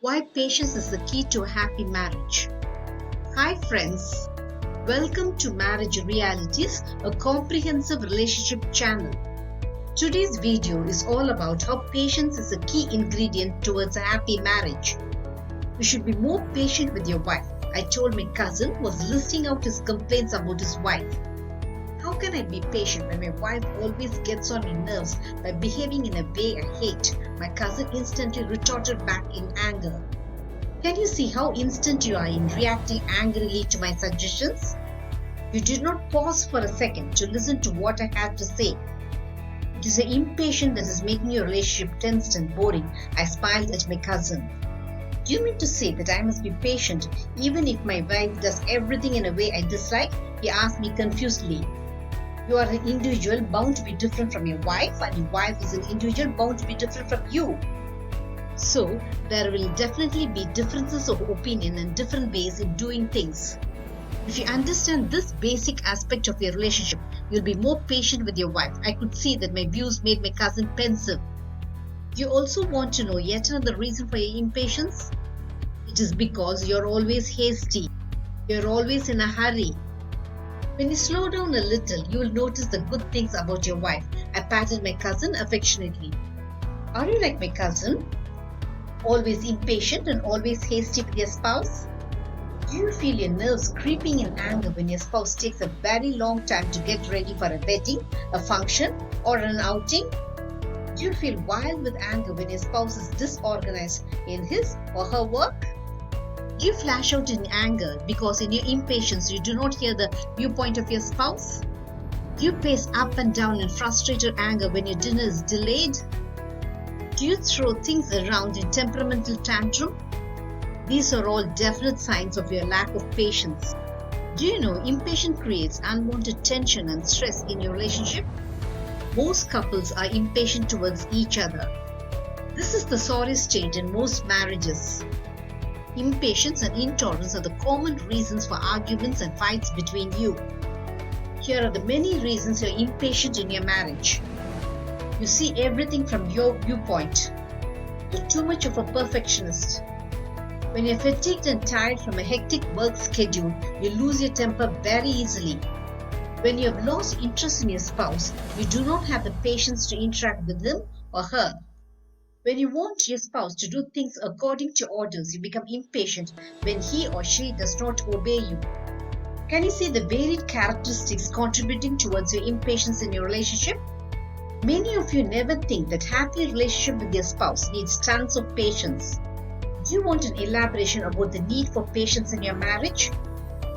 Why patience is the key to a happy marriage. Hi friends, welcome to Marriage Realities, a comprehensive relationship channel. Today's video is all about how patience is a key ingredient towards a happy marriage. You should be more patient with your wife. I told my cousin who was listing out his complaints about his wife. How can I be patient when my wife always gets on my nerves by behaving in a way I hate? My cousin instantly retorted back in anger. Can you see how instant you are in reacting angrily to my suggestions? You did not pause for a second to listen to what I had to say. It is the impatience that is making your relationship tense and boring. I smiled at my cousin. Do you mean to say that I must be patient even if my wife does everything in a way I dislike? He asked me confusedly. You are an individual bound to be different from your wife, and your wife is an individual bound to be different from you. So, there will definitely be differences of opinion and different ways in doing things. If you understand this basic aspect of your relationship, you'll be more patient with your wife. I could see that my views made my cousin pensive. You also want to know yet another reason for your impatience? It is because you're always hasty. You're always in a hurry. When you slow down a little, you will notice the good things about your wife. I patted my cousin affectionately. Are you like my cousin? Always impatient and always hasty with your spouse? Do you feel your nerves creeping in anger when your spouse takes a very long time to get ready for a wedding, a function, or an outing? Do you feel wild with anger when your spouse is disorganized in his or her work? Do you flash out in anger because in your impatience you do not hear the viewpoint of your spouse? Do you pace up and down in frustrated anger when your dinner is delayed? Do you throw things around in temperamental tantrum? These are all definite signs of your lack of patience. Do you know impatience creates unwanted tension and stress in your relationship? Most couples are impatient towards each other. This is the sorry state in most marriages. Impatience and intolerance are the common reasons for arguments and fights between you. Here are the many reasons you're impatient in your marriage. You see everything from your viewpoint. You're too much of a perfectionist. When you're fatigued and tired from a hectic work schedule, you lose your temper very easily. When you have lost interest in your spouse, you do not have the patience to interact with him or her. When you want your spouse to do things according to orders, you become impatient when he or she does not obey you. Can you see the varied characteristics contributing towards your impatience in your relationship? Many of you never think that happy relationship with your spouse needs tons of patience. Do you want an elaboration about the need for patience in your marriage?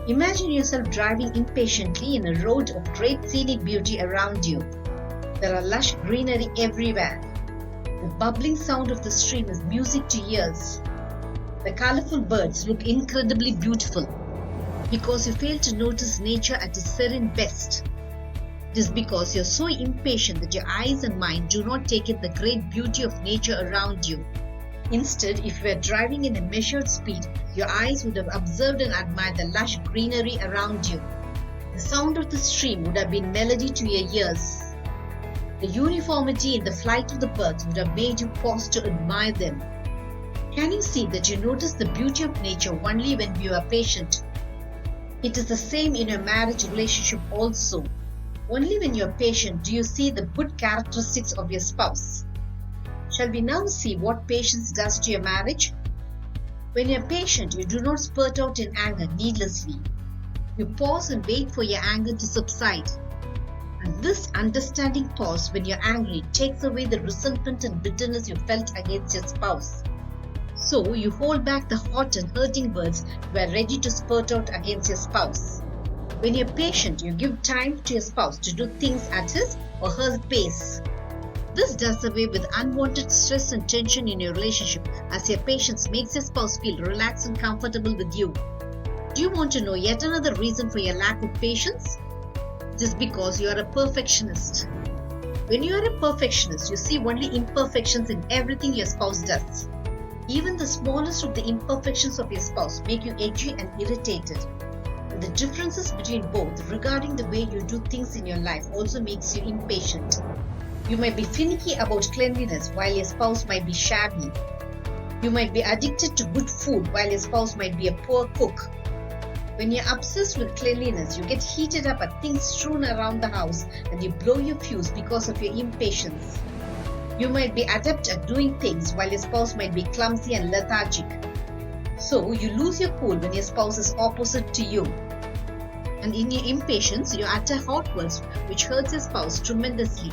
Imagine yourself driving impatiently in a road of great scenic beauty around you. There are lush greenery everywhere. The bubbling sound of the stream is music to ears. The colorful birds look incredibly beautiful. Because you fail to notice nature at its serene best. It is because you're so impatient that your eyes and mind do not take in the great beauty of nature around you. Instead, if you were driving in a measured speed, your eyes would have observed and admired the lush greenery around you. The sound of the stream would have been melody to your ears. The uniformity in the flight of the birds would have made you pause to admire them. Can you see that you notice the beauty of nature only when you are patient? It is the same in your marriage relationship also. Only when you are patient do you see the good characteristics of your spouse. Shall we now see what patience does to your marriage? When you are patient, you do not spurt out in anger needlessly. You pause and wait for your anger to subside. And this understanding pause when you're angry takes away the resentment and bitterness you felt against your spouse. So you hold back the hot and hurting words you are ready to spurt out against your spouse. When you're patient, you give time to your spouse to do things at his or her pace. This does away with unwanted stress and tension in your relationship, as your patience makes your spouse feel relaxed and comfortable with you. Do you want to know yet another reason for your lack of patience? It is because you are a perfectionist. When you are a perfectionist, you see only imperfections in everything your spouse does. Even the smallest of the imperfections of your spouse make you edgy and irritated. And the differences between both regarding the way you do things in your life also makes you impatient. You might be finicky about cleanliness while your spouse might be shabby. You might be addicted to good food while your spouse might be a poor cook. When you're obsessed with cleanliness, you get heated up at things strewn around the house and you blow your fuse because of your impatience. You might be adept at doing things while your spouse might be clumsy and lethargic. So you lose your cool when your spouse is opposite to you. And in your impatience, you utter hot words which hurts your spouse tremendously.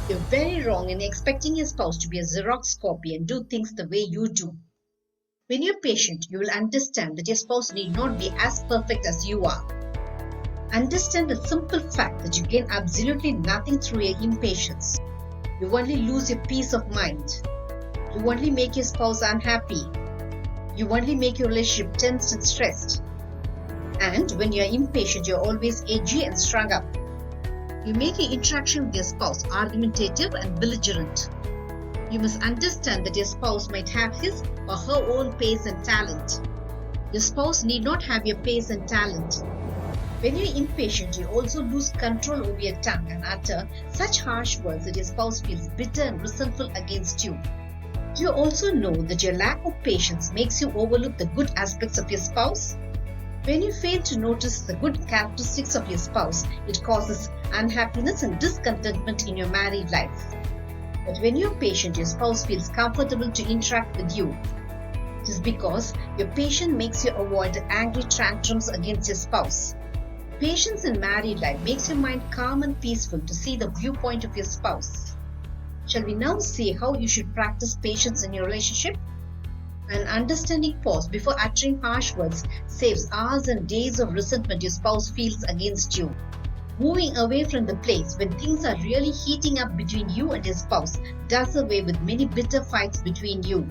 You're very wrong in expecting your spouse to be a Xerox copy and do things the way you do. When you're patient, you will understand that your spouse need not be as perfect as you are. Understand the simple fact that you gain absolutely nothing through your impatience. You only lose your peace of mind. You only make your spouse unhappy. You only make your relationship tense and stressed. And when you're impatient, you're always edgy and strung up. You make your interaction with your spouse argumentative and belligerent. You must understand that your spouse might have his or her own pace and talent. Your spouse need not have your pace and talent. When you're impatient, you also lose control over your tongue and utter such harsh words that your spouse feels bitter and resentful against you. You also know that your lack of patience makes you overlook the good aspects of your spouse. When you fail to notice the good characteristics of your spouse, it causes unhappiness and discontentment in your married life. But when you're patient, your spouse feels comfortable to interact with you. It is because your patience makes you avoid angry tantrums against your spouse. Patience in married life makes your mind calm and peaceful to see the viewpoint of your spouse. Shall we now see how you should practice patience in your relationship? An understanding pause before uttering harsh words saves hours and days of resentment your spouse feels against you. Moving away from the place when things are really heating up between you and your spouse does away with many bitter fights between you.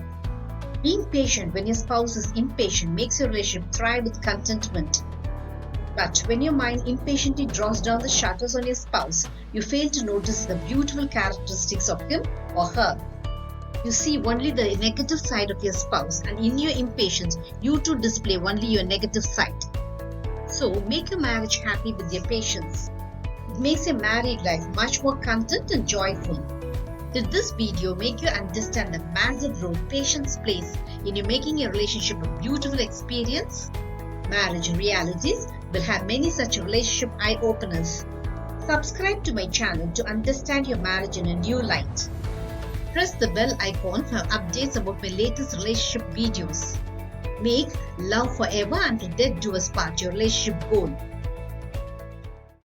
Being patient when your spouse is impatient makes your relationship thrive with contentment. But when your mind impatiently draws down the shutters on your spouse, you fail to notice the beautiful characteristics of him or her. You see only the negative side of your spouse, and in your impatience, you too display only your negative side. So make your marriage happy with your patience. It makes your married life much more content and joyful. Did this video make you understand the massive role patience plays in you making your relationship a beautiful experience? Marriage Realities will have many such relationship eye-openers. Subscribe to my channel to understand your marriage in a new light. Press the bell icon for updates about my latest relationship videos. Make love forever until death do us part your relationship goal.